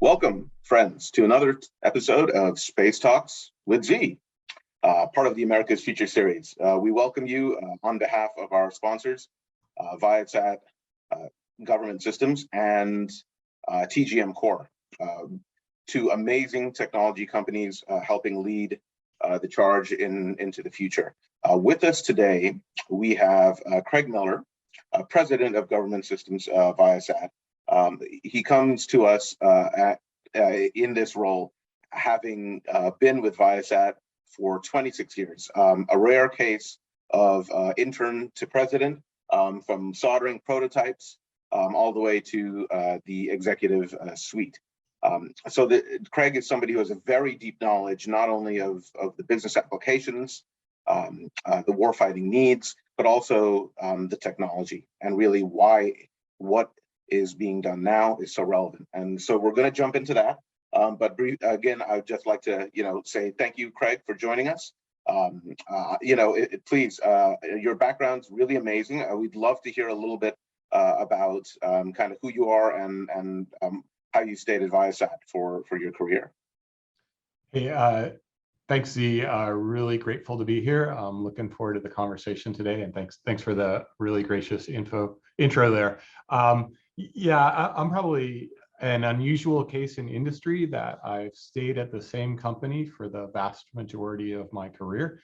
Welcome, friends, to another episode of Space Talks with Z, part of the America's Future series. We welcome you on behalf of our sponsors, Viasat Government Systems and TGM Core, two amazing technology companies helping lead the charge into the future. With us today, we have Craig Miller, President of Government Systems Viasat. He comes to us in this role, having been with Viasat for 26 years, a rare case of intern to president, from soldering prototypes all the way to the executive suite. Craig is somebody who has a very deep knowledge, not only of the business applications, the warfighting needs, but also the technology, and really why what is being done now is so relevant. And so we're going to jump into that. But again, I'd just like to, say thank you, Craig, for joining us. Please, your background's really amazing. We'd love to hear a little bit about kind of who you are and how you stayed at Viasat for your career. Hey, thanks, Z. Really grateful to be here. I'm looking forward to the conversation today, and thanks for the really gracious intro there. I'm probably an unusual case in industry that I've stayed at the same company for the vast majority of my career,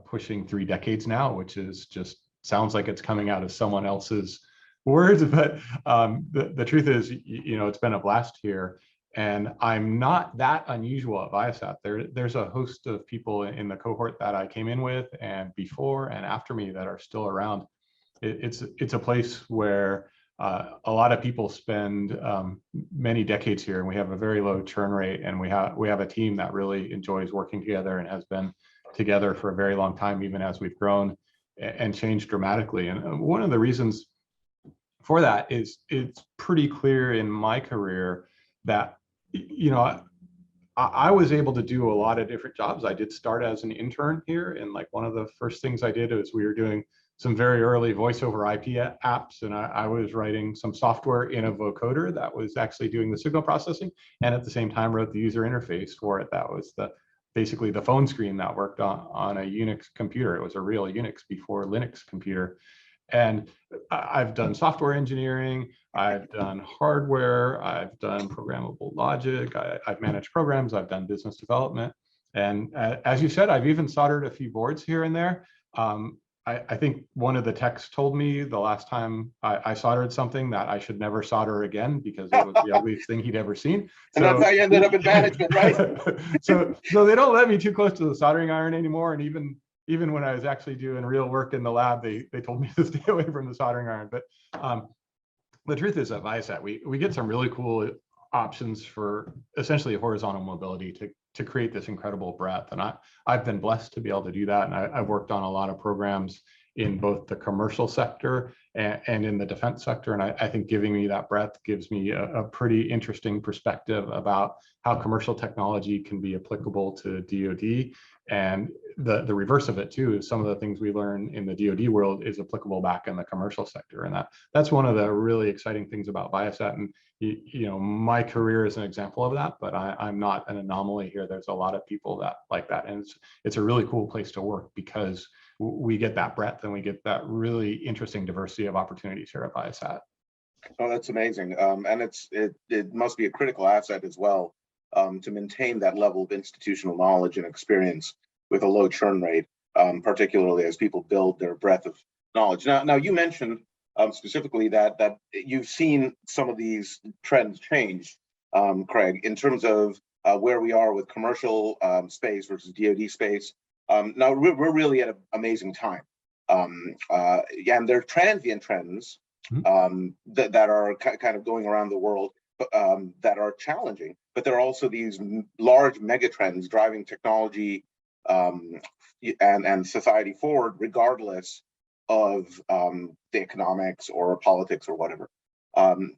pushing 3 decades now, which is just sounds like it's coming out of someone else's words, but the truth is, it's been a blast here. And I'm not that unusual at Viasat. There's a host of people in the cohort that I came in with and before and after me that are still around. It's a place where a lot of people spend many decades here, and we have a very low churn rate, and we have a team that really enjoys working together and has been together for a very long time, even as we've grown and changed dramatically. And one of the reasons for that is it's pretty clear in my career that I was able to do a lot of different jobs. I did start as an intern here, and like one of the first things I did was we were doing some very early voice over IP apps, and I was writing some software in a vocoder that was actually doing the signal processing, and at the same time wrote the user interface for it. That was basically the phone screen that worked on a Unix computer. It was a real Unix before Linux computer. And I've done software engineering, I've done hardware, I've done programmable logic, I've managed programs, I've done business development. And as you said, I've even soldered a few boards here and there. I think one of the techs told me the last time I soldered something that I should never solder again because it was the ugliest thing he'd ever seen. And that's how you ended up in management, right? So they don't let me too close to the soldering iron anymore. And even when I was actually doing real work in the lab, they told me to stay away from the soldering iron. But the truth is at Viasat, we get some really cool options for essentially horizontal mobility to create this incredible breadth. And I've been blessed to be able to do that. And I've worked on a lot of programs in both the commercial sector and in the defense sector. And I think giving me that breadth gives me a pretty interesting perspective about how commercial technology can be applicable to DoD. And the reverse of it too is some of the things we learn in the DoD world is applicable back in the commercial sector. And that's one of the really exciting things about Viasat. And my career is an example of that, but I'm not an anomaly here. There's a lot of people that like that. And it's a really cool place to work because we get that breadth and we get that really interesting diversity of opportunities here at Viasat. Oh, that's amazing. And it must be a critical asset as well to maintain that level of institutional knowledge and experience with a low churn rate, particularly as people build their breadth of knowledge. Now you mentioned specifically that you've seen some of these trends change, Craig, in terms of where we are with commercial space versus DoD space. Now we're really at an amazing time, and there are transient trends that are kind of going around the world that are challenging, but there are also these large mega trends driving technology and society forward, regardless of the economics or politics or whatever. And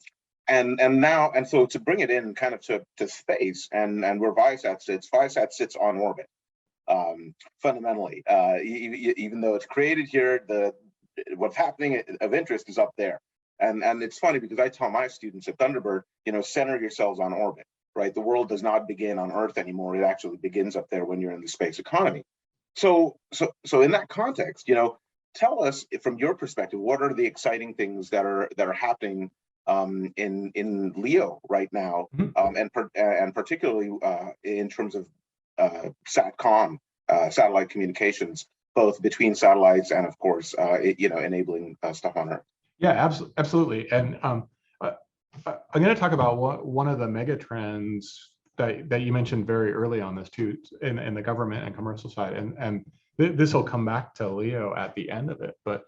so to bring it in kind of to space and where Viasat sits on orbit. Fundamentally, even though it's created here, what's happening of interest is up there. And it's funny because I tell my students at Thunderbird, center yourselves on orbit, right? The world does not begin on Earth anymore. It actually begins up there when you're in the space economy. So in that context, tell us from your perspective, what are the exciting things that are happening in LEO right now, and particularly in terms of SATCOM, satellite communications, both between satellites and, of course, enabling stuff on Earth. Yeah, absolutely. And I'm going to talk about one of the mega trends that you mentioned very early on this too, in the government and commercial side, and this will come back to LEO at the end of it. But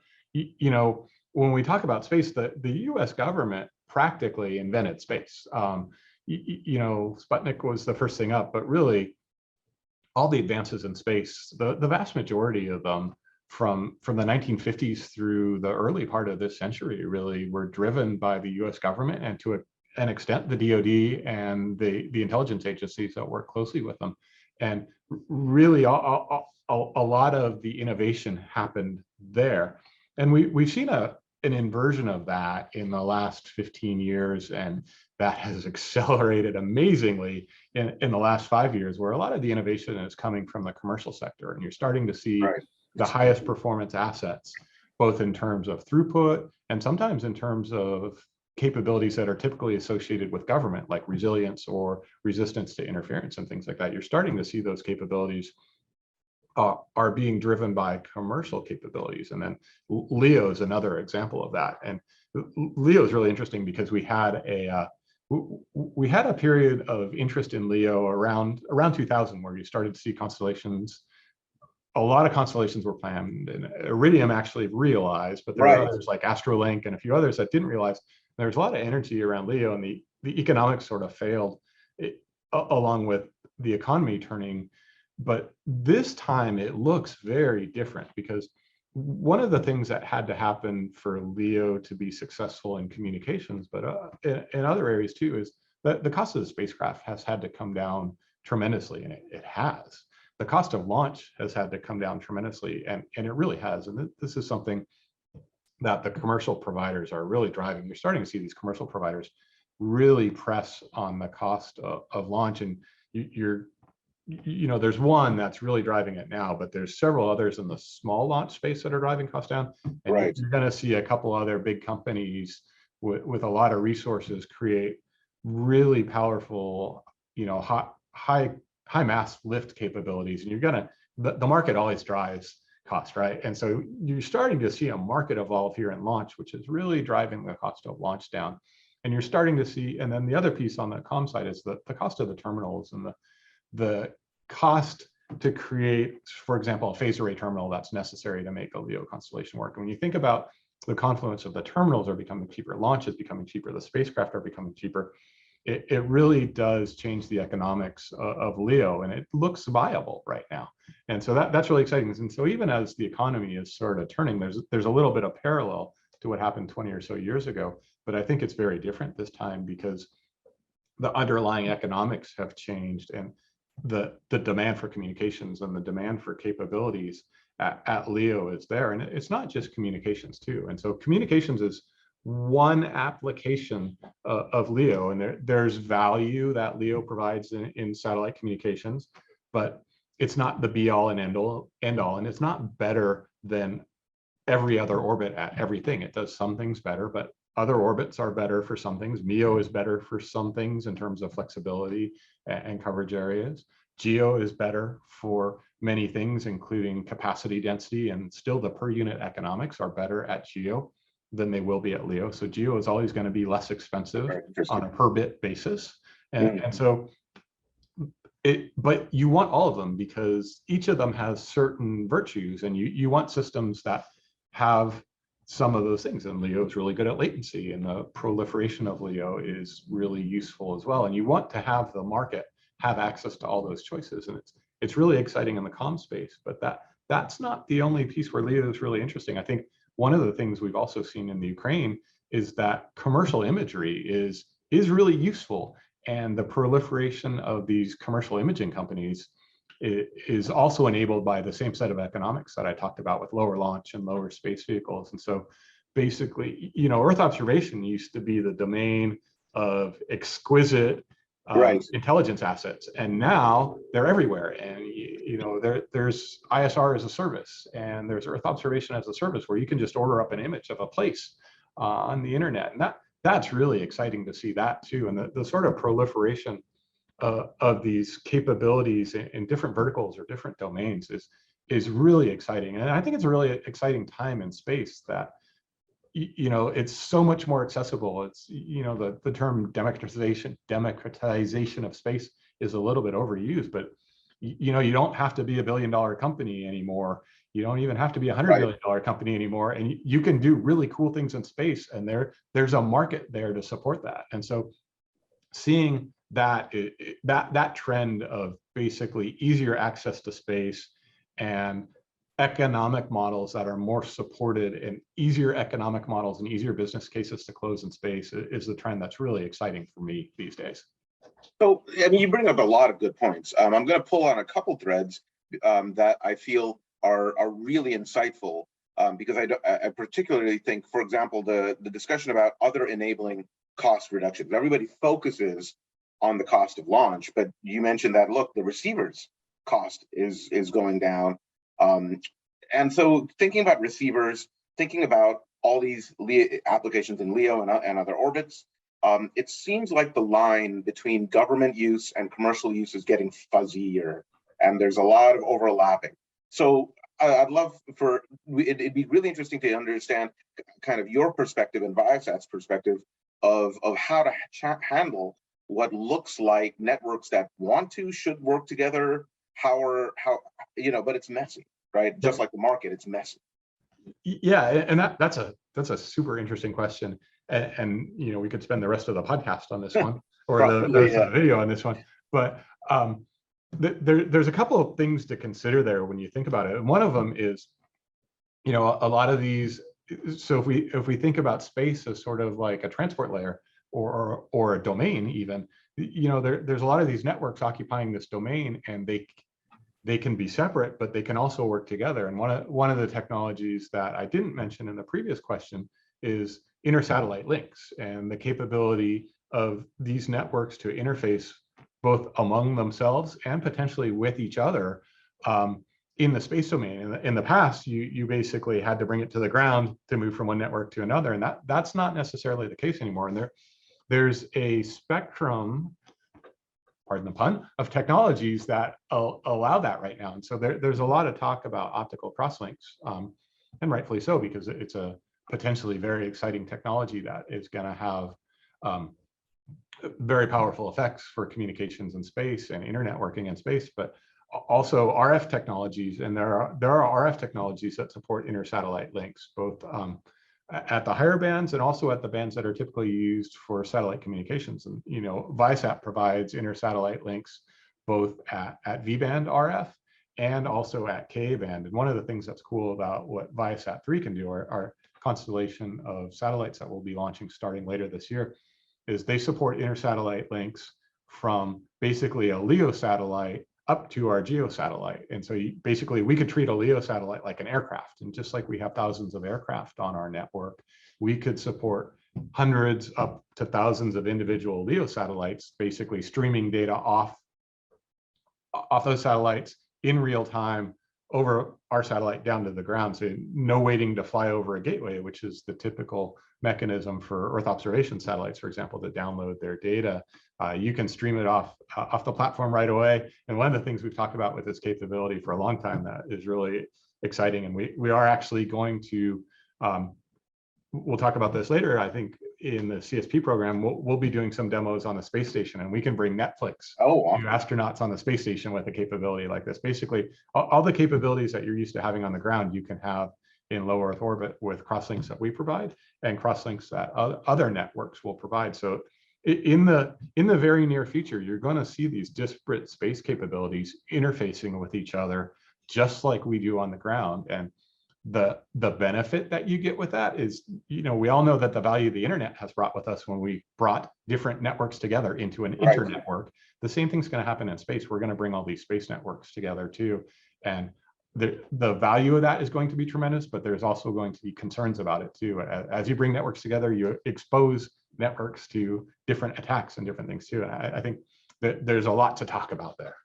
when we talk about space, the U.S. government practically invented space. Sputnik was the first thing up, but really all the advances in space, the vast majority of them from the 1950s through the early part of this century really were driven by the U.S. government, and to an extent the DoD and the intelligence agencies that work closely with them. And really a lot of the innovation happened there. And we've seen an inversion of that in the last 15 years, and that has accelerated amazingly in the last 5 years, where a lot of the innovation is coming from the commercial sector, and you're starting to see the highest performance assets, both in terms of throughput and sometimes in terms of capabilities that are typically associated with government, like resilience or resistance to interference and things like that. You're starting to see those capabilities are being driven by commercial capabilities. And then LEO is another example of that. And LEO is really interesting because we had a period of interest in LEO around 2000, where you started to see constellations. A lot of constellations were planned, and Iridium actually realized, but there were others like Astrolink and a few others that didn't realize. There's a lot of energy around LEO, and the economics sort of failed along with the economy turning. But this time it looks very different, because one of the things that had to happen for LEO to be successful in communications, but in other areas too, is that the cost of the spacecraft has had to come down tremendously, and it has. The cost of launch has had to come down tremendously, and it really has. And this is something that the commercial providers are really driving. You're starting to see these commercial providers really press on the cost of launch, and there's one that's really driving it now, but there's several others in the small launch space that are driving costs down. And you're going to see a couple other big companies with a lot of resources create really powerful, high mass lift capabilities. And the market always drives cost, right? And so you're starting to see a market evolve here in launch, which is really driving the cost of launch down. And you're starting to see, and then the other piece on the comm side is the cost of the terminals, and the cost to create, for example, a phased array terminal that's necessary to make a LEO constellation work. And when you think about the confluence of the terminals are becoming cheaper, launch is becoming cheaper, the spacecraft are becoming cheaper, it really does change the economics of LEO, and it looks viable right now. And so that's really exciting. And so even as the economy is sort of turning, there's a little bit of parallel to what happened 20 or so years ago, but I think it's very different this time because the underlying economics have changed, and the demand for communications and the demand for capabilities at LEO is there. And it's not just communications too. And so communications is one application of LEO, and there's value that LEO provides in satellite communications, but it's not the be all and end all, and it's not better than every other orbit at everything. It does some things better, but other orbits are better for some things. MEO is better for some things in terms of flexibility and coverage areas. GEO is better for many things, including capacity density, and still the per unit economics are better at GEO than they will be at LEO. So GEO is always going to be less expensive on a per bit basis. And so but you want all of them because each of them has certain virtues, and you want systems that have some of those things. And LEO is really good at latency, and the proliferation of LEO is really useful as well. And you want to have the market have access to all those choices. And it's really exciting in the comm space, but that's not the only piece where LEO is really interesting. I think one of the things we've also seen in the Ukraine is that commercial imagery is really useful. And the proliferation of these commercial imaging companies is also enabled by the same set of economics that I talked about with lower launch and lower space vehicles. And so basically, Earth observation used to be the domain of exquisite Right. intelligence assets, and now they're everywhere. And there's ISR as a service, and there's Earth observation as a service, where you can just order up an image of a place on the internet, and that's really exciting to see that too. And the sort of proliferation of these capabilities in different verticals or different domains is really exciting. And I think it's a really exciting time in space that it's so much more accessible. It's the term democratization of space is a little bit overused, but you don't have to be a $1 billion company anymore. You don't even have to be a $100 billion company anymore, and you can do really cool things in space, and there's a market there to support that. And so seeing that trend of basically easier access to space and economic models that are more supported, and easier economic models and easier business cases to close in space is the trend that's really exciting for me these days. So, I mean, you bring up a lot of good points. I'm going to pull on a couple threads that I feel are really insightful, because I particularly think, for example, the discussion about other enabling cost reductions. Everybody focuses on the cost of launch, but you mentioned that, look, the receiver's cost is going down. And so thinking about receivers, thinking about all these applications in LEO and other orbits, it seems like the line between government use and commercial use is getting fuzzier, and there's a lot of overlapping. So I'd love it'd be really interesting to understand kind of your perspective and Viasat's perspective of how to handle what looks like networks that should work together, but it's messy, right? Just like the market, it's messy. Yeah, and that's a super interesting question, and we could spend the rest of the podcast on this one, or the rest of the video on this one. But there's a couple of things to consider there when you think about it. And one of them is, a lot of these. So if we think about space as sort of like a transport layer or a domain, even, there's a lot of these networks occupying this domain, and they can be separate, but they can also work together. And one of the technologies that I didn't mention in the previous question is intersatellite links, and the capability of these networks to interface both among themselves and potentially with each other in the space domain. In the past, you basically had to bring it to the ground to move from one network to another, and that's not necessarily the case anymore. And there's a spectrum, pardon the pun, of technologies that allow that right now. And so there's a lot of talk about optical crosslinks, and rightfully so, because it's a potentially very exciting technology that is going to have very powerful effects for communications in space and internetworking in space, but also RF technologies. And there are RF technologies that support intersatellite links, both at the higher bands and also at the bands that are typically used for satellite communications. And Viasat provides intersatellite links both at V-band RF and also at Ka band. And one of the things that's cool about what Viasat 3 can do, our constellation of satellites that we'll be launching starting later this year, is they support intersatellite links from basically a LEO satellite up to our GEO satellite. And so basically we could treat a LEO satellite like an aircraft. And just like we have thousands of aircraft on our network, we could support hundreds up to thousands of individual LEO satellites, basically streaming data off those satellites in real time over our satellite down to the ground. So no waiting to fly over a gateway, which is the typical mechanism for Earth observation satellites, for example, to download their data. You can stream it off the platform right away. And one of the things we've talked about with this capability for a long time that is really exciting, and we are actually going to, we'll talk about this later, I think in the CSP program, we'll be doing some demos on the space station, and we can bring Netflix to astronauts on the space station with a capability like this. Basically, all the capabilities that you're used to having on the ground, you can have in low Earth orbit with crosslinks that we provide and crosslinks that other networks will provide. So in the very near future, you're going to see these disparate space capabilities interfacing with each other, just like we do on the ground. And the benefit that you get with that is, we all know that the value the internet has brought with us when we brought different networks together into an internetwork. The same thing's going to happen in space. We're going to bring all these space networks together too. And the value of that is going to be tremendous, but there's also going to be concerns about it too. As you bring networks together, you expose networks to different attacks and different things too. And I think there's a lot to talk about there.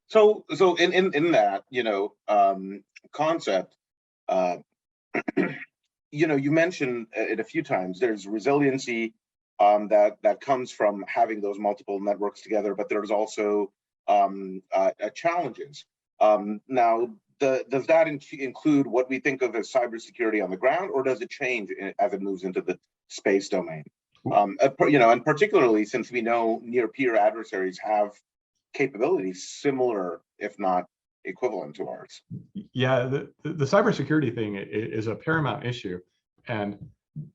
So in that, concept, you mentioned it a few times. There's resiliency that comes from having those multiple networks together, but there's also challenges. Now, does that include what we think of as cybersecurity on the ground, or does it change as it moves into the space domain? And particularly since we know near-peer adversaries have capabilities similar, if not equivalent to ours. Yeah, the cybersecurity thing is a paramount issue. And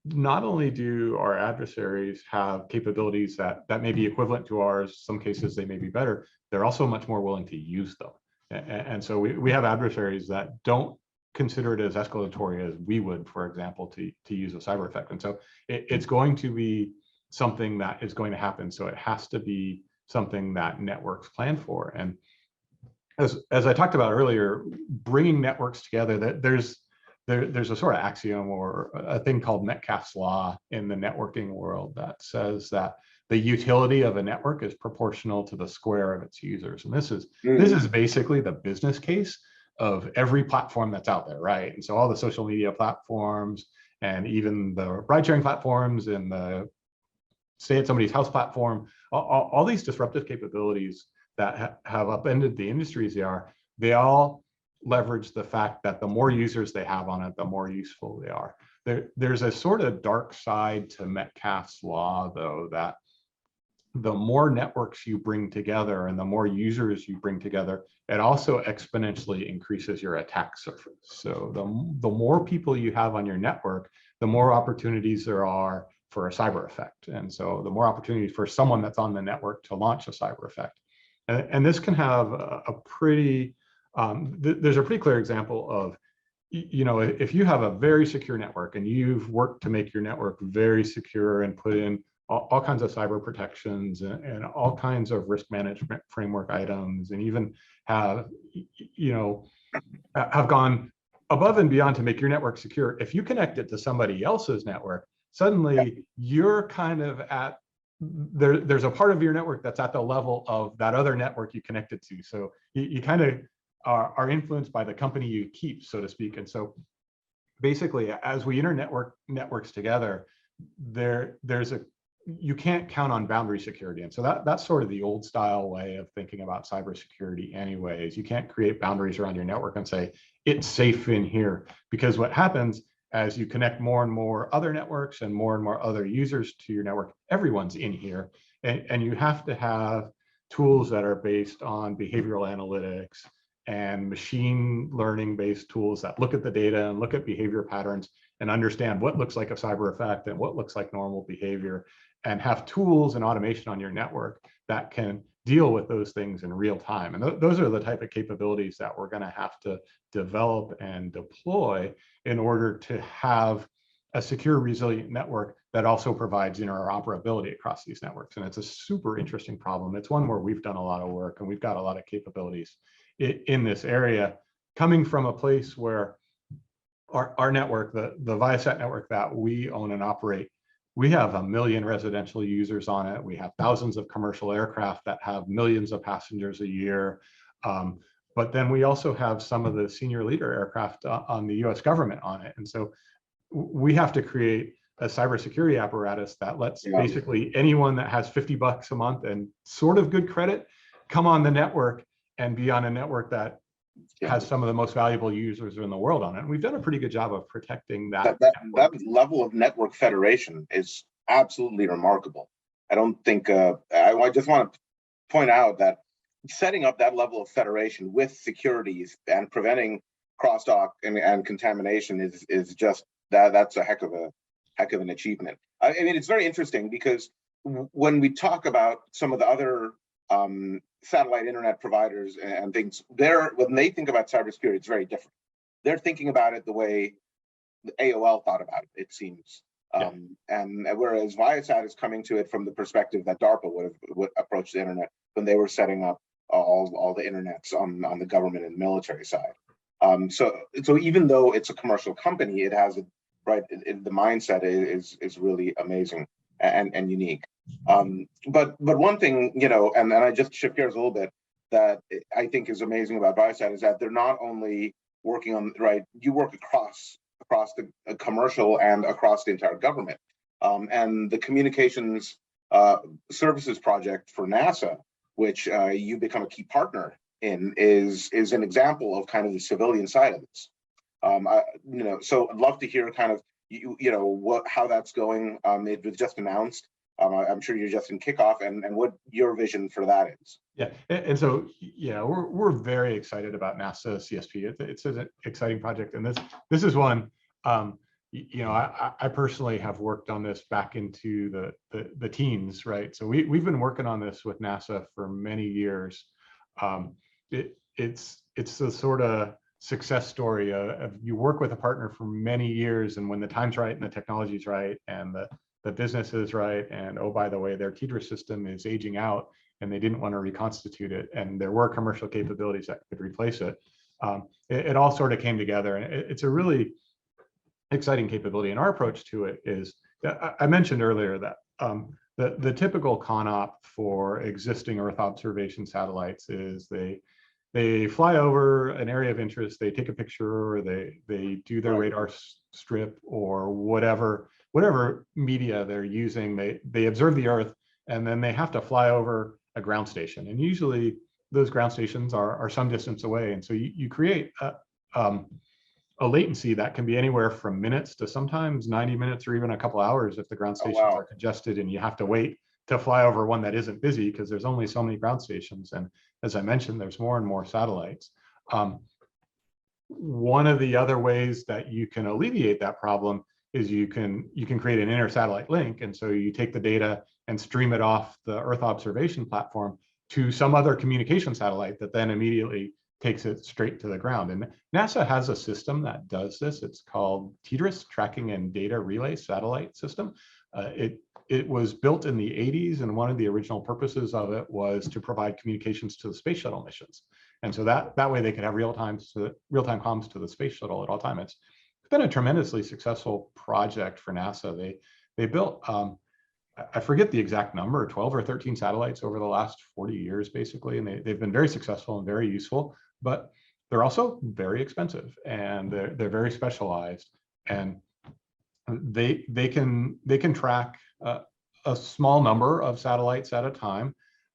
not only do our adversaries have capabilities that may be equivalent to ours, some cases they may be better, they're also much more willing to use them. And so we have adversaries that don't consider it as escalatory as we would, for example, to use a cyber effect. And so it's going to be something that is going to happen. So it has to be something that networks plan for. And as I talked about earlier, bringing networks together, there's a sort of axiom or a thing called Metcalfe's law in the networking world that says that the utility of a network is proportional to the square of its users. And this is basically the business case of every platform that's out there, right? And so all the social media platforms and even the ride-sharing platforms and the stay at somebody's house platform, all these disruptive capabilities that have upended the industries they all leverage the fact that the more users they have on it, the more useful they are. There's a sort of dark side to Metcalfe's law, though, that the more networks you bring together and the more users you bring together, it also exponentially increases your attack surface. So the more people you have on your network, the more opportunities there are for a cyber effect. And so the more opportunities for someone that's on the network to launch a cyber effect. And this can have a pretty, there's a pretty clear example of, if you have a very secure network and you've worked to make your network very secure and put in all kinds of cyber protections and all kinds of risk management framework items, and even have gone above and beyond to make your network secure, if you connect it to somebody else's network, suddenly you're kind of at, there's a part of your network that's at the level of that other network you connected to. So you kind of are influenced by the company you keep, so to speak. And so basically, as we networks together, you can't count on boundary security. And so that's sort of the old style way of thinking about cybersecurity anyways. You can't create boundaries around your network and say, it's safe in here. Because what happens as you connect more and more other networks and more other users to your network, everyone's in here. And you have to have tools that are based on behavioral analytics and machine learning based tools that look at the data and look at behavior patterns and understand what looks like a cyber effect and what looks like normal behavior, and have tools and automation on your network that can deal with those things in real time. And those are the type of capabilities that we're going to have to develop and deploy in order to have a secure, resilient network that also provides interoperability across these networks. And it's a super interesting problem. It's one where we've done a lot of work and we've got a lot of capabilities in this area, coming from a place where our network, the Viasat network that we own and operate, we have 1 million residential users on it. We have thousands of commercial aircraft that have millions of passengers a year. But then we also have some of the senior leader aircraft on the US government on it. And so we have to create a cybersecurity apparatus that lets basically anyone that has $50 a month and sort of good credit come on the network and be on a network that has some of the most valuable users in the world on it. And we've done a pretty good job of protecting that. That level of network federation is absolutely remarkable. I don't think, I just want to point out that setting up that level of federation with securities and preventing crosstalk and contamination is just, that's a heck of an achievement. I mean, it's very interesting because when we talk about some of the other satellite internet providers and things, when they think about cybersecurity, it's very different. They're thinking about it the way the AOL thought about it seems. And whereas Viasat is coming to it from the perspective that DARPA would approach the internet when they were setting up all the internets on the government and military side. So even though it's a commercial company, it has the mindset is really amazing and unique. But one thing, you know, and I just shift gears a little bit, that I think is amazing about Viasat is that they're not only working on, right, you work across the commercial and across the entire government. And the communications services project for NASA, which you become a key partner in, is an example of kind of the civilian side of this. You know, so I'd love to hear kind of you know how that's going. It was just announced. I'm sure you're just in kickoff, and what your vision for that is. Yeah, and so yeah, we're very excited about NASA CSP. It's an exciting project, and this is one. You know, I personally have worked on this back into the teens, right? So we've been working on this with NASA for many years. It's the sort of success story of you work with a partner for many years, and when the time's right and the technology's right and the business is right, and oh, by the way, their TDRS system is aging out and they didn't want to reconstitute it, and there were commercial capabilities that could replace it. It all sort of came together, and it's a really exciting capability. And our approach to it is, I mentioned earlier that the typical CONOP for existing Earth observation satellites is they fly over an area of interest, they take a picture, or they do their radar strip or whatever media they're using. They observe the Earth, and then they have to fly over a ground station. And usually those ground stations are some distance away. And so you create a latency that can be anywhere from minutes to sometimes 90 minutes or even a couple hours if the ground stations are congested and you have to wait to fly over one that isn't busy because there's only so many ground stations. And as I mentioned, there's more and more satellites. One of the other ways that you can alleviate that problem is you can create an inter-satellite link. And so you take the data and stream it off the Earth observation platform to some other communication satellite that then immediately takes it straight to the ground. And NASA has a system that does this. It's called TDRS, Tracking and Data Relay Satellite System. It was built in the 80s, and one of the original purposes of it was to provide communications to the space shuttle missions. And so that way they could have real-time comms to the space shuttle at all times. It's been a tremendously successful project for NASA. They built, I forget the exact number, 12 or 13 satellites over the last 40 years, basically. And they've been very successful and very useful, but they're also very expensive, and they're very specialized. And they can track a small number of satellites at a time,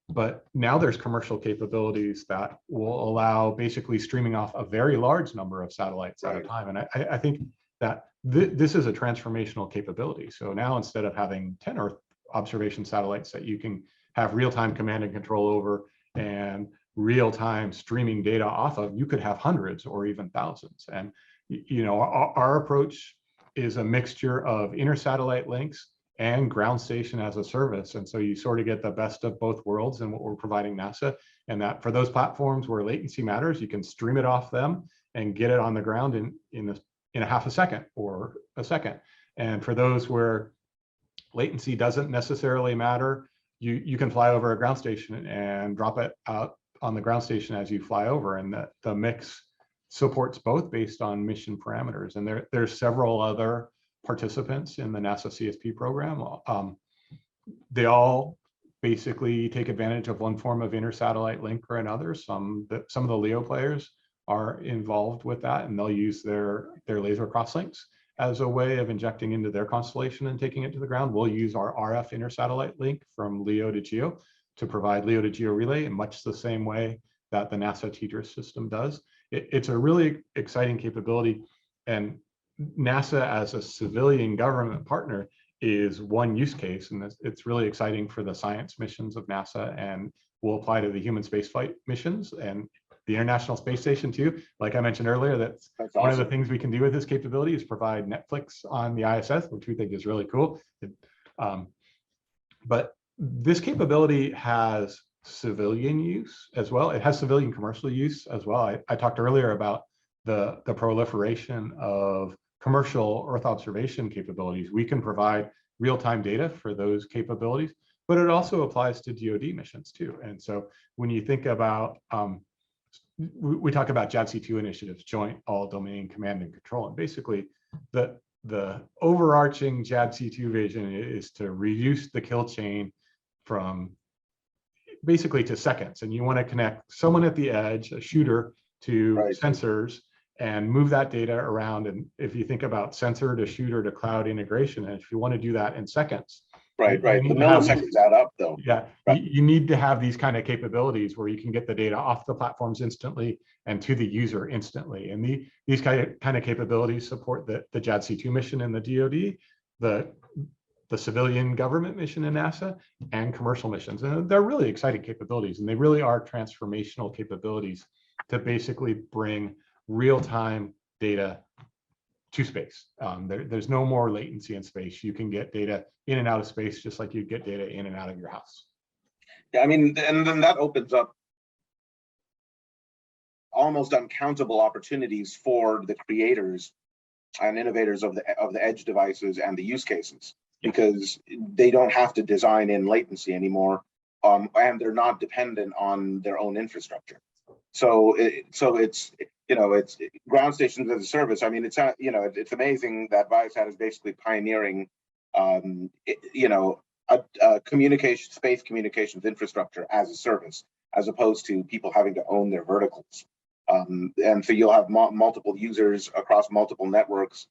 but now there's commercial capabilities that will allow basically streaming off a very large number of satellites at a time. And I think that this is a transformational capability. So now, instead of having 10 Earth observation satellites that you can have real-time command and control over and real-time streaming data off of, you could have hundreds or even thousands. And you know, our approach is a mixture of inter-satellite links and ground station as a service. And so you sort of get the best of both worlds in what we're providing NASA. And that for those platforms where latency matters, you can stream it off them and get it on the ground in a half a second or a second. And for those where latency doesn't necessarily matter, you can fly over a ground station and drop it out on the ground station as you fly over. And the mix supports both based on mission parameters. And there's several other participants in the NASA CSP program. They all basically take advantage of one form of inter-satellite link or another. Some of the LEO players are involved with that, and they'll use their laser crosslinks as a way of injecting into their constellation and taking it to the ground. We'll use our RF inter-satellite link from LEO to GEO to provide LEO to GEO relay in much the same way that the NASA TDRS system does. It's a really exciting capability, and NASA as a civilian government partner is one use case, and it's really exciting for the science missions of NASA, and will apply to the human spaceflight missions and the International Space Station too. Like I mentioned earlier, that's awesome. One of the things we can do with this capability is provide Netflix on the ISS, which we think is really cool. But this capability has civilian use as well. It has civilian commercial use as well. I talked earlier about the proliferation of commercial Earth observation capabilities. We can provide real-time data for those capabilities, but it also applies to DoD missions too. And so when you think about, we talk about JADC2 initiatives, Joint All Domain Command and Control, and basically the overarching JADC2 vision is to reduce the kill chain from basically to seconds, and you want to connect someone at the edge, a shooter, to Right. sensors and move that data around. And if you think about sensor to shooter to cloud integration, and if you want to do that in seconds, Right. you The need to have milliseconds add up, though. yeah, Right. you need to have these kind of capabilities where you can get the data off the platforms instantly and to the user instantly. And these kind of capabilities support the JADC2 mission in the DoD, the civilian government mission in NASA, and commercial missions. And they're really exciting capabilities, and they really are transformational capabilities to basically bring real-time data to space. There's no more latency in space. You can get data in and out of space just like you'd get data in and out of your house. Yeah, I mean, and then that opens up almost uncountable opportunities for the creators and innovators of the edge devices and the use cases, because they don't have to design in latency anymore, and they're not dependent on their own infrastructure. So it's it's ground stations as a service. I mean, it's amazing that Viasat is basically pioneering a space communications infrastructure as a service, as opposed to people having to own their verticals. And so you'll have multiple users across multiple networks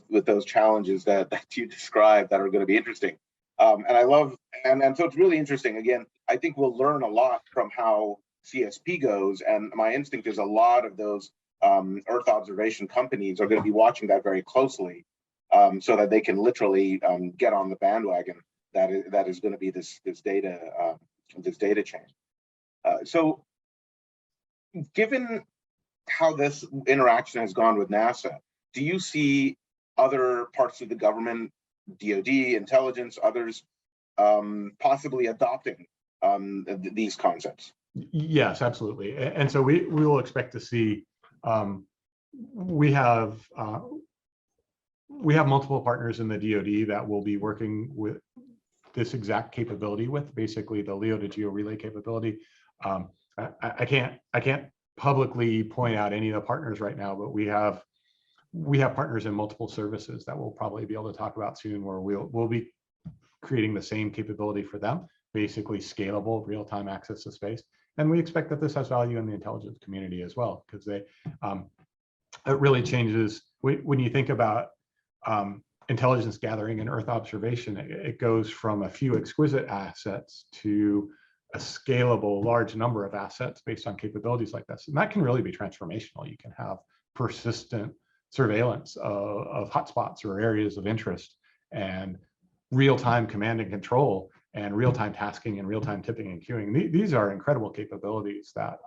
with those challenges that you described that are going to be interesting. And I love, and so it's really interesting. Again, I think we'll learn a lot from how CSP goes, and my instinct is a lot of those Earth observation companies are going to be watching that very closely, so that they can literally get on the bandwagon that is going to be this data chain. So, given how this interaction has gone with NASA, do you see other parts of the government, DoD, intelligence, others, possibly adopting these concepts? Yes, absolutely. And so we will expect to see, we have multiple partners in the DoD that will be working with this exact capability, with basically the LEO to GEO relay capability. I can't publicly point out any of the partners right now, but we have partners in multiple services that we'll probably be able to talk about soon, where we'll be creating the same capability for them, basically scalable real-time access to space. And we expect that this has value in the intelligence community as well, because it really changes when you think about intelligence gathering and Earth observation. It goes from a few exquisite assets to a scalable large number of assets based on capabilities like this. And that can really be transformational. You can have persistent surveillance of hotspots or areas of interest, and real-time command and control, and real-time tasking, and real-time tipping and queuing. These are incredible capabilities that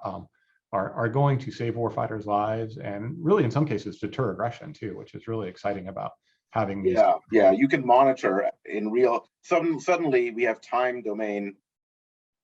are going to save warfighters' lives, and really in some cases deter aggression too, which is really exciting about having these. Yeah, you can monitor in real. Suddenly we have time domain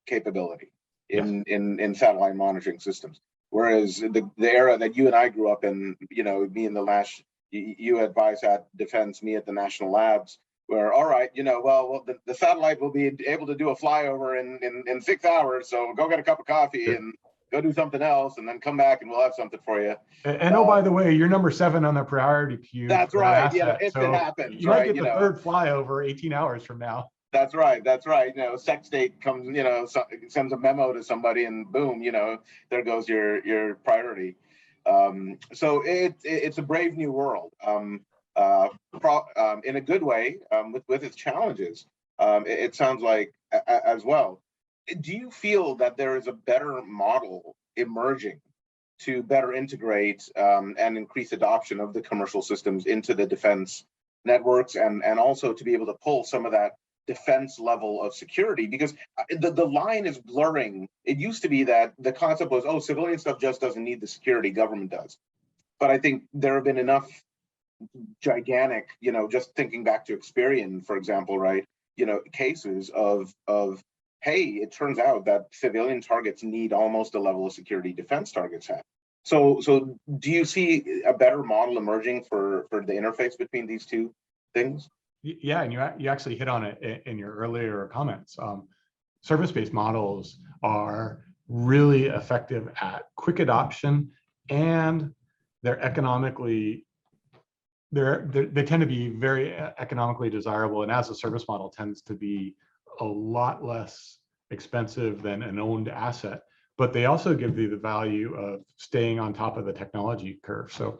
capability in satellite monitoring systems, whereas the era that you and I grew up in, me in the last, you at Viasat Defense, me at the National Labs, where, all right, the satellite will be able to do a flyover in 6 hours, so go get a cup of coffee and go do something else, and then come back and we'll have something for you. And oh, by the way, you're number 7 on the priority queue. That's right. If it happens, you might get the third flyover 18 hours from now. That's right. Sextate comes, sends a memo to somebody, and boom, there goes your priority. So it's a brave new world, in a good way, with its challenges. It sounds like as well. Do you feel that there is a better model emerging to better integrate and increase adoption of the commercial systems into the defense networks, and also to be able to pull some of that defense level of security? Because the line is blurring. It used to be that the concept was, civilian stuff just doesn't need the security, government does. But I think there have been enough gigantic, just thinking back to Experian, for example, right? Cases of hey, it turns out that civilian targets need almost the level of security defense targets have. So do you see a better model emerging for the interface between these two things? Yeah, and you actually hit on it in your earlier comments. Service-based models are really effective at quick adoption, and they tend to be very economically desirable. And as a service model tends to be a lot less expensive than an owned asset, but they also give you the value of staying on top of the technology curve. So,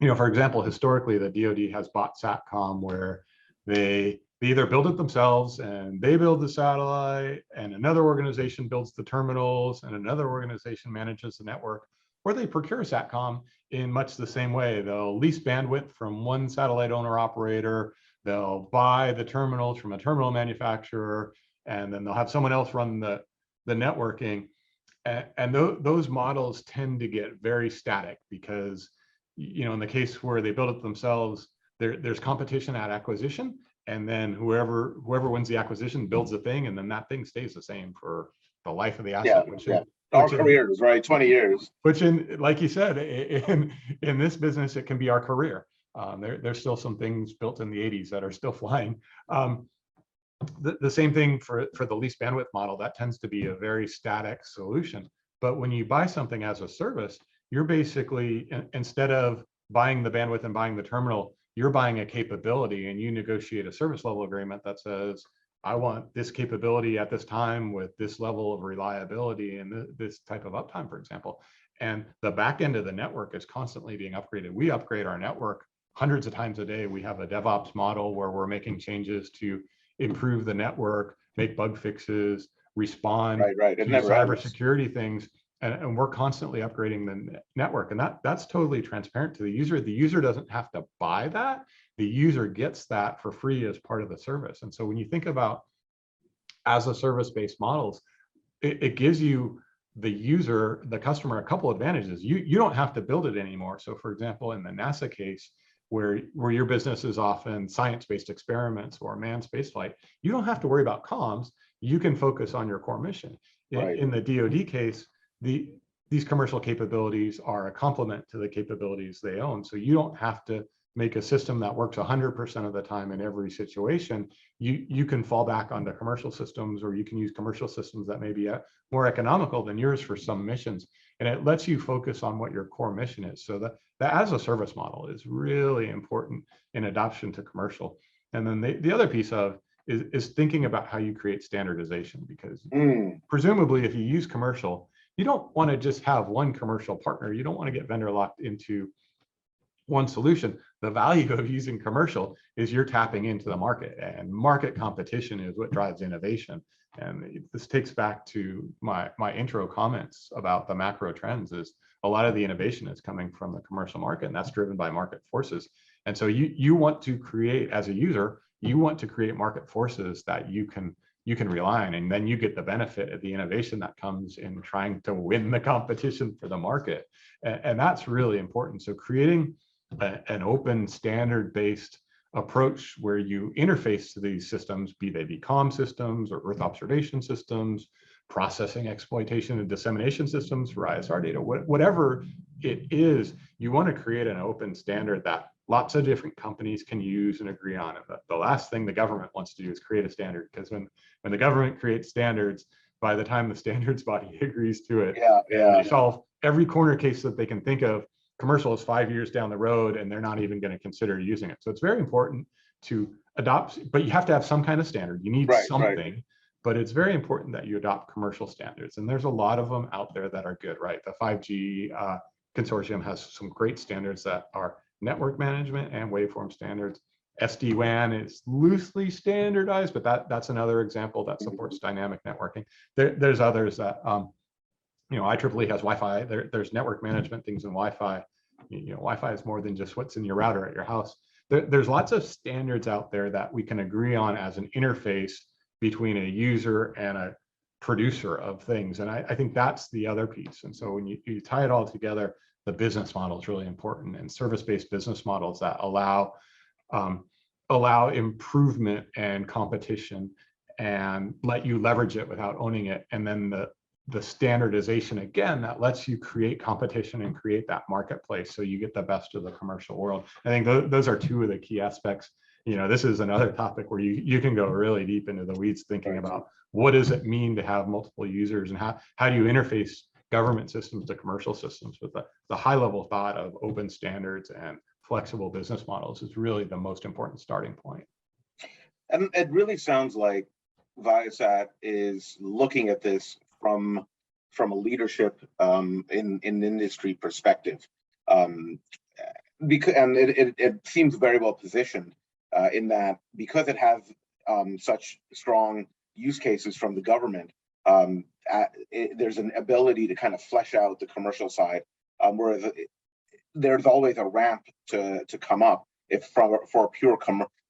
for example, historically, the DoD has bought SATCOM where they either build it themselves and they build the satellite and another organization builds the terminals and another organization manages the network, or they procure SATCOM in much the same way. They'll lease bandwidth from one satellite owner operator, they'll buy the terminals from a terminal manufacturer, and then they'll have someone else run the networking. And those models tend to get very static because, in the case where they build it themselves, there's competition at acquisition, and then whoever wins the acquisition builds the thing, and then that thing stays the same for the life of the asset. Our careers, right? 20 years. Which, like you said, in this business, it can be our career. There's still some things built in the 80s that are still flying. The same thing for the lease bandwidth model. That tends to be a very static solution. But when you buy something as a service, you're basically, instead of buying the bandwidth and buying the terminal, you're buying a capability, and you negotiate a service level agreement that says, I want this capability at this time with this level of reliability and this type of uptime, for example. And the back end of the network is constantly being upgraded. We upgrade our network hundreds of times a day. We have a DevOps model where we're making changes to improve the network, make bug fixes, respond to cybersecurity things. And we're constantly upgrading the network. And that's totally transparent to the user. The user doesn't have to buy that. The user gets that for free as part of the service. And so when you think about as a service-based models, it gives you the user, the customer, a couple advantages. You don't have to build it anymore. So for example, in the NASA case, where your business is often science-based experiments or manned spaceflight, you don't have to worry about comms. You can focus on your core mission. Right. In the DoD case, these commercial capabilities are a complement to the capabilities they own. So you don't have to make a system that works 100% of the time in every situation. You can fall back onto commercial systems, or you can use commercial systems that may be more economical than yours for some missions. And it lets you focus on what your core mission is. So the as a service model is really important in adoption to commercial. And then the other piece of is thinking about how you create standardization, because presumably if you use commercial, you don't want to just have one commercial partner. You don't want to get vendor locked into one solution. The value of using commercial is you're tapping into the market, and market competition is what drives innovation. And this takes back to my intro comments about the macro trends. Is a lot of the innovation is coming from the commercial market, and that's driven by market forces. And so you want to create, as a user, you want to create market forces that you can rely on, and then you get the benefit of the innovation that comes in trying to win the competition for the market. And that's really important. So creating an open standard-based approach where you interface to these systems, be they comm systems or Earth observation systems, processing, exploitation, and dissemination systems for ISR data, whatever it is, you want to create an open standard that lots of different companies can use and agree on. And the last thing the government wants to do is create a standard, because when the government creates standards, by the time the standards body agrees to it, they solve every corner case that they can think of. Commercial is 5 years down the road, and they're not even going to consider using it. So it's very important to adopt, but you have to have some kind of standard. You need something, but it's very important that you adopt commercial standards. And there's a lot of them out there that are good, right? The 5G consortium has some great standards that are network management and waveform standards. SD-WAN is loosely standardized, but that's another example that supports dynamic networking. There's others that, IEEE has Wi-Fi. There's network management things in Wi-Fi. Wi-Fi is more than just what's in your router at your house. There's lots of standards out there that we can agree on as an interface between a user and a producer of things. And I think that's the other piece. And so when you tie it all together, the business model is really important, and service-based business models that allow improvement and competition and let you leverage it without owning it. And then the standardization, again, that lets you create competition and create that marketplace so you get the best of the commercial world. I think those are two of the key aspects. This is another topic where you can go really deep into the weeds thinking about what does it mean to have multiple users, and how do you interface government systems to commercial systems. With the high level thought of open standards and flexible business models is really the most important starting point. And it really sounds like Viasat is looking at this from a leadership in industry perspective, because and it seems very well positioned in that, because it has such strong use cases from the government. There's an ability to kind of flesh out the commercial side, whereas there's always a ramp to come up if for pure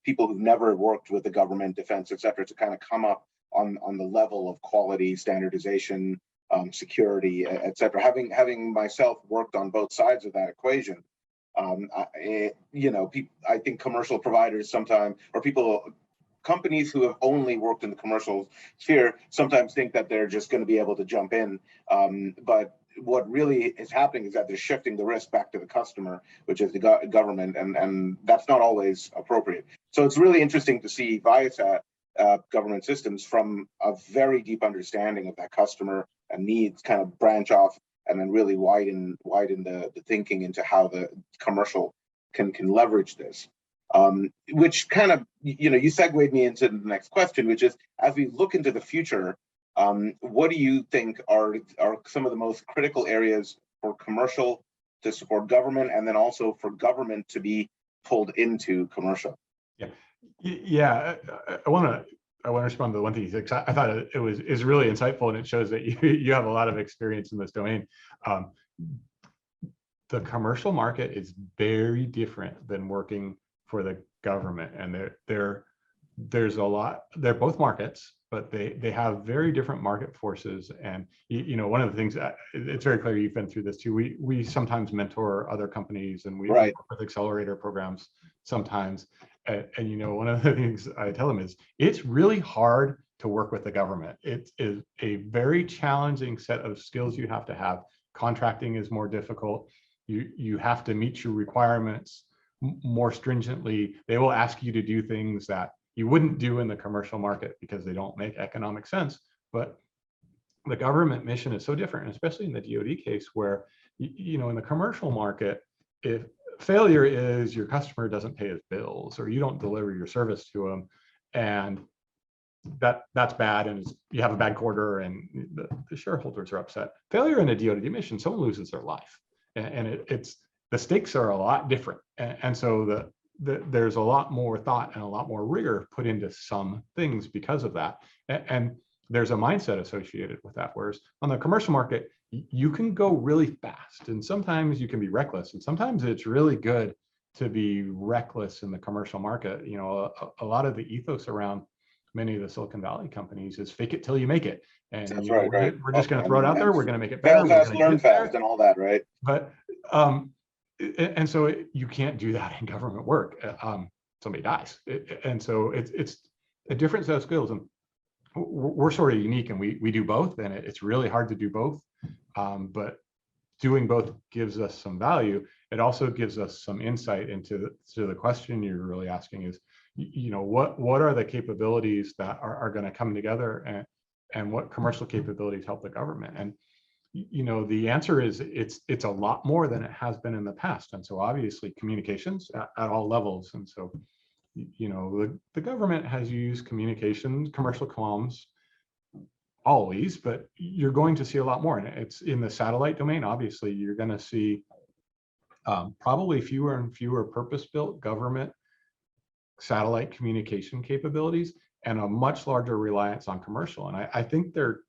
people who've never worked with the government, defense, et cetera, to kind of come up on the level of quality, standardization, security, et cetera. Having myself worked on both sides of that equation, I think commercial providers sometimes, or companies who have only worked in the commercial sphere, sometimes think that they're just going to be able to jump in. But what really is happening is that they're shifting the risk back to the customer, which is the government, and that's not always appropriate. So it's really interesting to see Viasat government systems from a very deep understanding of that customer and needs kind of branch off and then really widen the thinking into how the commercial can leverage this. Which kind of, you segued me into the next question, which is, as we look into the future, what do you think are some of the most critical areas for commercial to support government, and then also for government to be pulled into commercial? Yeah, I want to respond to the one thing you said, because I thought is really insightful, and it shows that you have a lot of experience in this domain. The commercial market is very different than working for the government, and there's a lot. They're both markets, but they have very different market forces. And one of the things that it's very clear, you've been through this too. We sometimes mentor other companies, and we work with accelerator programs sometimes. And one of the things I tell them is, it's really hard to work with the government. It is a very challenging set of skills you have to have. Contracting is more difficult. You have to meet your requirements more stringently. They will ask you to do things that you wouldn't do in the commercial market because they don't make economic sense. But the government mission is so different, especially in the DoD case, where in the commercial market, if failure is your customer doesn't pay his bills, or you don't deliver your service to him, and that's bad, and you have a bad quarter, and the shareholders are upset. Failure in a DoD mission, someone loses their life, and it's the stakes are a lot different, and so there's a lot more thought and a lot more rigor put into some things because of that, and there's a mindset associated with that. Whereas on the commercial market, you can go really fast, and sometimes you can be reckless, and sometimes it's really good to be reckless in the commercial market. A lot of the ethos around many of the Silicon Valley companies is fake it till you make it, and that's right. We're just going to throw it out there. We're going to make it better. Fail fast, learn fast, and all that, right? But and so you can't do that in government work. Somebody dies, and so it's a different set of skills, and we're sort of unique, and we do both, and it's really hard to do both. But doing both gives us some value. It also gives us some insight into the question you're really asking is, what are the capabilities that are going to come together, and what commercial capabilities help the government? And the answer is it's a lot more than it has been in the past. And so obviously communications at all levels. And so the government has used communications, commercial comms, always, but you're going to see a lot more. And it's in the satellite domain. Obviously, you're going to see probably fewer and fewer purpose-built government satellite communication capabilities, and a much larger reliance on commercial. And I think they're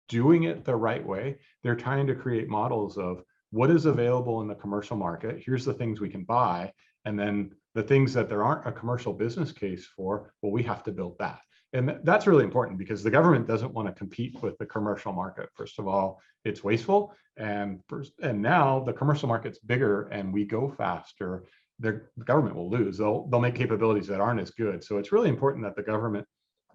doing it the right way. They're trying to create models of what is available in the commercial market. Here's the things we can buy. And then the things that there aren't a commercial business case for, well, we have to build that. And that's really important, because the government doesn't want to compete with the commercial market. First of all, it's wasteful. And now the commercial market's bigger and we go faster. The government will lose. They'll make capabilities that aren't as good. So it's really important that the government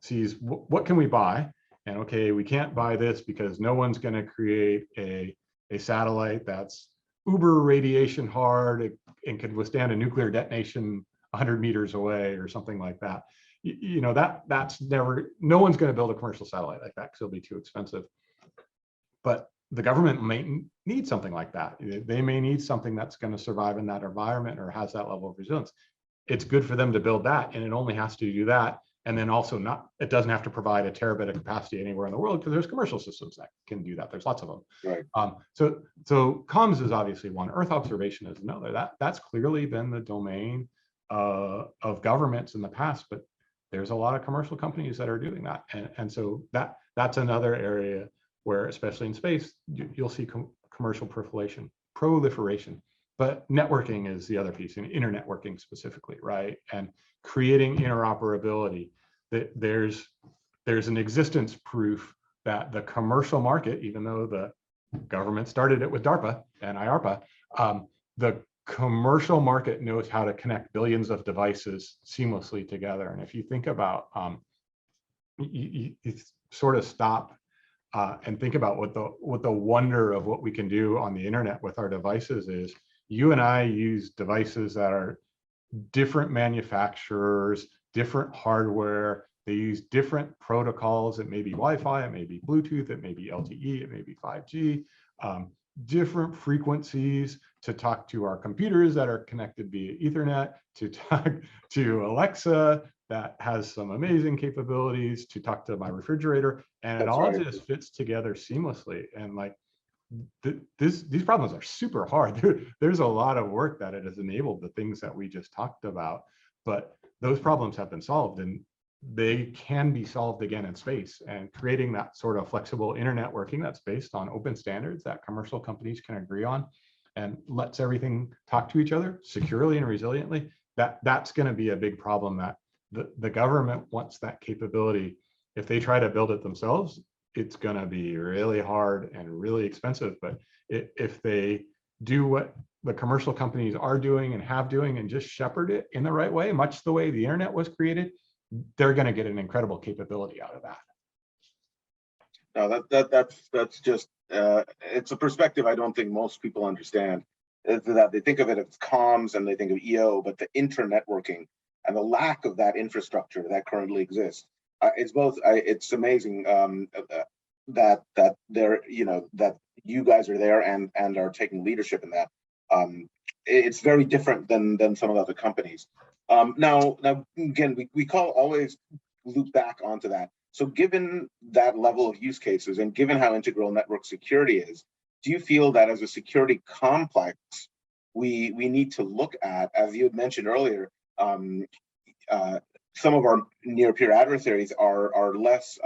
sees what can we buy? And okay, we can't buy this because no one's going to create a satellite that's uber radiation hard and could withstand a nuclear detonation 100 meters away or something like that. That's never, no one's going to build a commercial satellite like that because it'll be too expensive. But the government may need something like that. They may need something that's going to survive in that environment or has that level of resilience. It's good for them to build that, and it only has to do that And then also it doesn't have to provide a terabit of capacity anywhere in the world because there's commercial systems that can do that. There's lots of them. Right. So comms is obviously one. Earth observation is another. That's clearly been the domain of governments in the past, but there's a lot of commercial companies that are doing that. And so that's another area where, especially in space, you'll see commercial proliferation. But networking is the other piece, and internetworking specifically, right? And creating interoperability. There's an existence proof that the commercial market, even though the government started it with DARPA and IARPA, the commercial market knows how to connect billions of devices seamlessly together. And if you think about, you sort of stop and think about what the wonder of what we can do on the internet with our devices is. You and I use devices that are different manufacturers, different hardware. They use different protocols. It may be Wi-Fi, it may be Bluetooth, it may be LTE, it may be 5G, different frequencies to talk to our computers that are connected via Ethernet, to talk to Alexa that has some amazing capabilities, to talk to my refrigerator, and it all just fits together seamlessly. And like, these problems are super hard. There's a lot of work that it has enabled, the things that we just talked about, but those problems have been solved, and they can be solved again in space. And creating that sort of flexible internet working that's based on open standards that commercial companies can agree on and lets everything talk to each other securely and resiliently, that's going to be a big problem that the government wants that capability. If they try to build it themselves, it's going to be really hard and really expensive. But if they do what the commercial companies are doing and have doing and just shepherd it in the right way, much the way the internet was created, they're going to get an incredible capability out of that. No, that's just it's a perspective I don't think most people understand. Is that they think of it as comms and they think of EO, but the internetworking and the lack of that infrastructure that currently exists. It's both. It's amazing that they're, that you guys are there and are taking leadership in that. It's very different than some of the other companies. Now again, we always loop back onto that. So given that level of use cases and given how integral network security is, do you feel that as a security complex, we need to look at, as you had mentioned earlier, some of our near-peer adversaries are less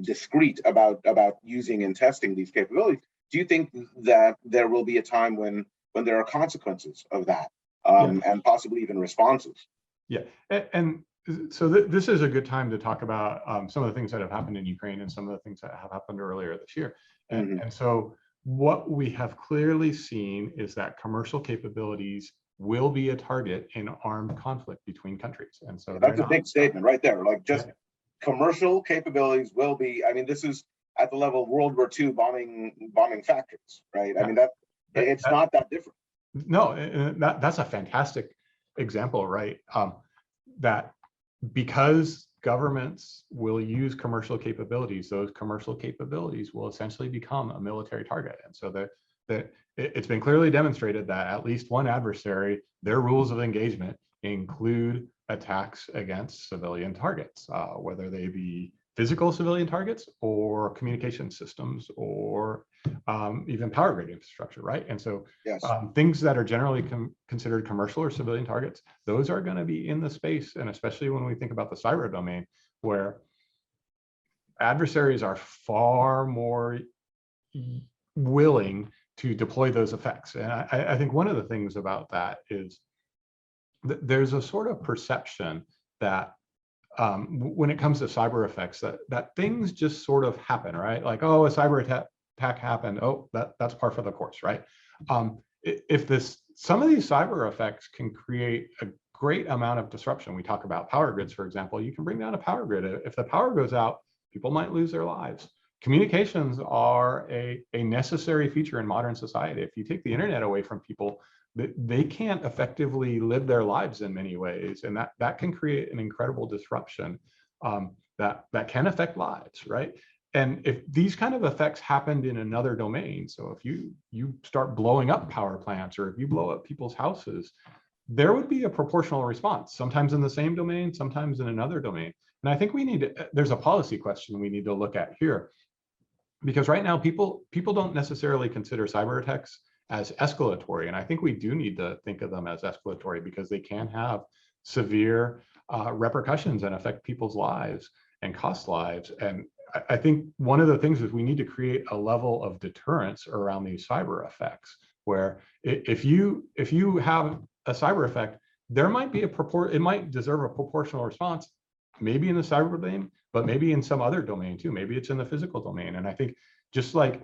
discreet about using and testing these capabilities. Do you think that there will be a time when there are consequences of that, and possibly even responses? Yeah, and so this is a good time to talk about some of the things that have happened in Ukraine and some of the things that have happened earlier this year. And so what we have clearly seen is that commercial capabilities will be a target in armed conflict between countries. And so that's a big statement right there. Like, just commercial capabilities will be, I mean, this is at the level of World War II bombing factories, right? I mean, it's not that different. No, that's a fantastic example, right? That because governments will use commercial capabilities, those commercial capabilities will essentially become a military target. And so it's been clearly demonstrated that at least one adversary, their rules of engagement include attacks against civilian targets, whether they be physical civilian targets or communication systems or even power grid infrastructure, right? And so things that are generally considered commercial or civilian targets, those are going to be in the space. And especially when we think about the cyber domain, where adversaries are far more willing to deploy those effects. And I think one of the things about that is that there's a sort of perception that when it comes to cyber effects, that things just sort of happen, right? Like, oh, a cyber attack happened. Oh, that's par for the course, right? If some of these cyber effects can create a great amount of disruption. We talk about power grids, for example. You can bring down a power grid. If the power goes out, people might lose their lives. Communications are a necessary feature in modern society. If you take the internet away from people, they can't effectively live their lives in many ways, and that can create an incredible disruption that can affect lives, right? And if these kind of effects happened in another domain, so if you start blowing up power plants or if you blow up people's houses, there would be a proportional response, sometimes in the same domain, sometimes in another domain. And I think there's a policy question we need to look at here, because right now people don't necessarily consider cyber attacks as escalatory. And I think we do need to think of them as escalatory because they can have severe repercussions and affect people's lives and cost lives. And I think one of the things is we need to create a level of deterrence around these cyber effects, where if you have a cyber effect, there might be it might deserve a proportional response, maybe in the cyber domain, but maybe in some other domain too. Maybe it's in the physical domain. And I think just like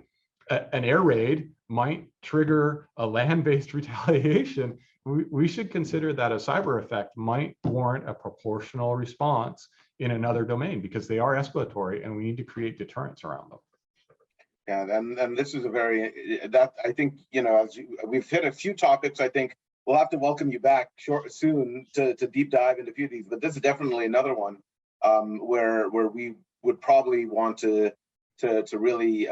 an air raid might trigger a land-based retaliation, we should consider that a cyber effect might warrant a proportional response in another domain, because they are escalatory and we need to create deterrence around them. Yeah, and this is I think, as we've hit a few topics, I think we'll have to welcome you back soon to deep dive into a few of these, but this is definitely another one where we would probably want to really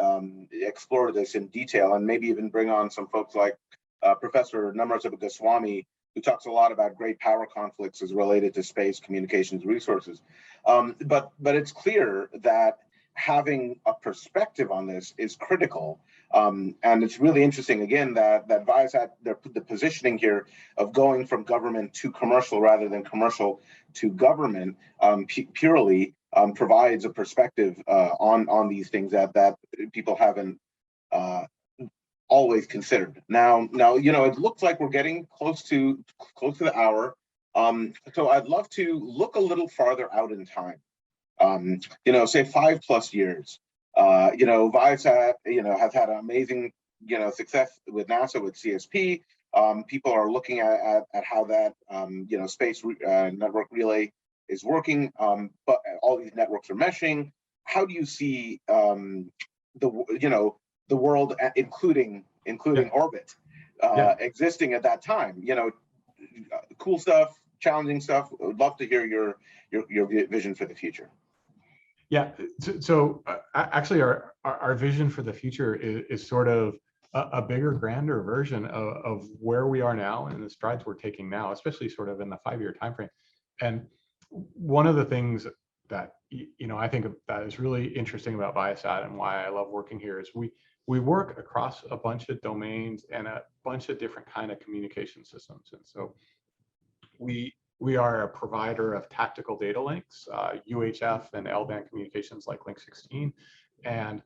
explore this in detail, and maybe even bring on some folks like Professor Namrata Goswami, who talks a lot about great power conflicts as related to space communications resources. But it's clear that having a perspective on this is critical. And it's really interesting, again, that Viasat, the positioning here of going from government to commercial rather than commercial to government purely provides a perspective on these things that people haven't always considered. Now, it looks like we're getting close to the hour. So I'd love to look a little farther out in time. Say 5+ years. Viasat, has had amazing, success with NASA, with CSP. People are looking at how that, space network relay is working, but all these networks are meshing. How do you see the world, including orbit, existing at that time? Cool stuff, challenging stuff. I'd love to hear your vision for the future. Yeah, so actually our vision for the future is sort of a bigger, grander version of where we are now and the strides we're taking now, especially sort of in the 5-year timeframe. And one of the things that I think that is really interesting about Viasat and why I love working here is we work across a bunch of domains and a bunch of different kind of communication systems. And so we are a provider of tactical data links, UHF and L-band communications like Link 16, and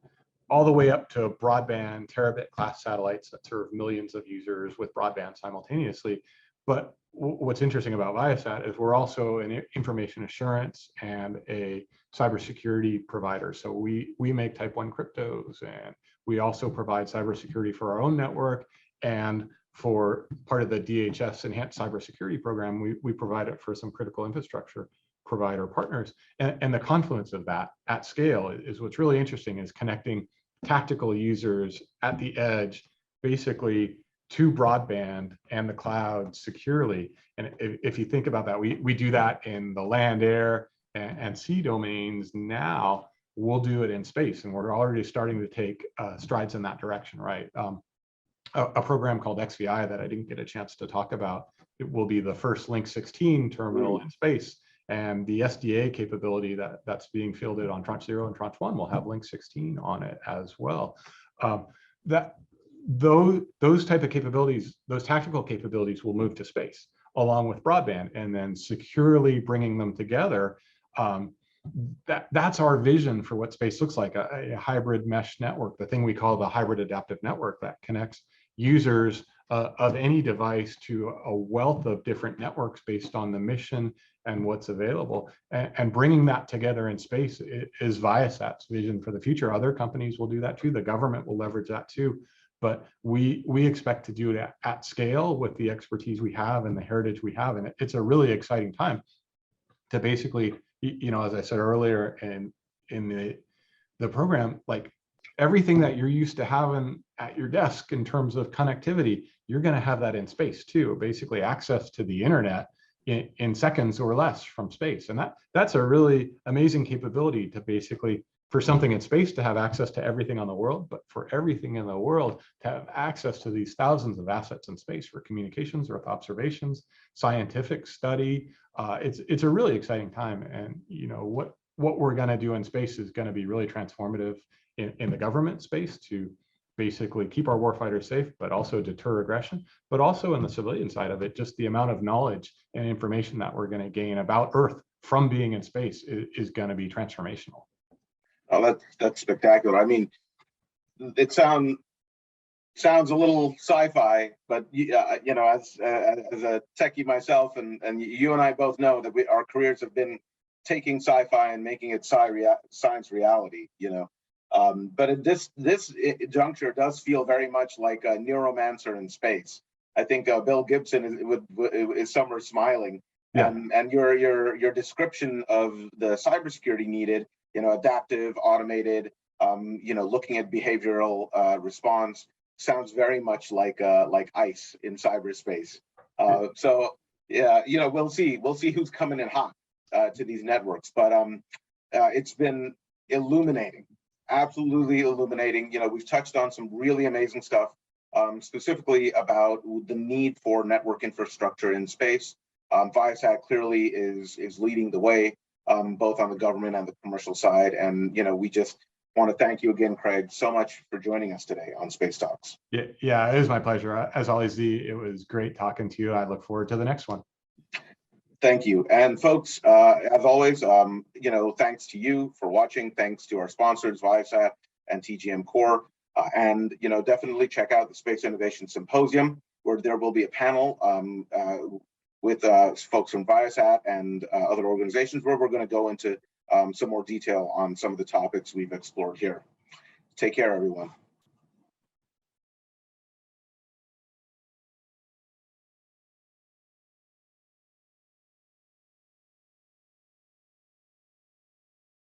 all the way up to broadband terabit class satellites that serve millions of users with broadband simultaneously. But what's interesting about Viasat is we're also an information assurance and a cybersecurity provider. So we make type 1 cryptos, and we also provide cybersecurity for our own network, and for part of the DHS Enhanced Cybersecurity Program, we provide it for some critical infrastructure provider partners. And the confluence of that at scale is what's really interesting, is connecting tactical users at the edge, basically to broadband and the cloud securely. And if you think about that, we do that in the land, air, and sea domains. Now we'll do it in space, and we're already starting to take strides in that direction, right? A program called XVI that I didn't get a chance to talk about, it will be the first Link 16 terminal in space, and the SDA capability that's being fielded on Tranche 0 and Tranche 1 will have Link 16 on it as well. Those type of capabilities, those tactical capabilities, will move to space along with broadband, and then securely bringing them together. That's our vision for what space looks like, a hybrid mesh network, the thing we call the hybrid adaptive network that connects users of any device to a wealth of different networks based on the mission and what's available. And bringing that together in space is Viasat's vision for the future. Other companies will do that too. The government will leverage that too. But we expect to do it at scale with the expertise we have and the heritage we have. And it's a really exciting time to basically, as I said earlier in the program, like everything that you're used to having at your desk in terms of connectivity, you're going to have that in space too. Basically access to the internet in seconds or less from space. And that's a really amazing capability to basically for something in space to have access to everything on the world, but for everything in the world to have access to these thousands of assets in space for communications, Earth observations, scientific study. It's a really exciting time, and what we're going to do in space is going to be really transformative in the government space to basically keep our warfighters safe, but also deter aggression, but also in the civilian side of it, just the amount of knowledge and information that we're going to gain about Earth from being in space is going to be transformational. Oh, that's spectacular. I mean, it sounds a little sci-fi, but as a techie myself, and you and I both know that our careers have been taking sci-fi and making it science reality. But at this juncture does feel very much like a neuromancer in space. I think Bill Gibson is somewhere smiling, yeah. and your description of the cybersecurity needed, adaptive, automated, looking at behavioral response sounds very much like ICE in cyberspace. So yeah, we'll see who's coming in hot to these networks, but it's been illuminating. Absolutely illuminating. We've touched on some really amazing stuff, specifically about the need for network infrastructure in space. Viasat clearly is leading the way, both on the government and the commercial side. And we just want to thank you again, Craig, so much for joining us today on Space Talks. Yeah, it was my pleasure. As always, Z, it was great talking to you. I look forward to the next one. Thank you. And folks, as always, thanks to you for watching. Thanks to our sponsors, Viasat and TGM Core. And definitely check out the Space Innovation Symposium, where there will be a panel with folks from Viasat and other organizations, where we're going to go into some more detail on some of the topics we've explored here. Take care, everyone.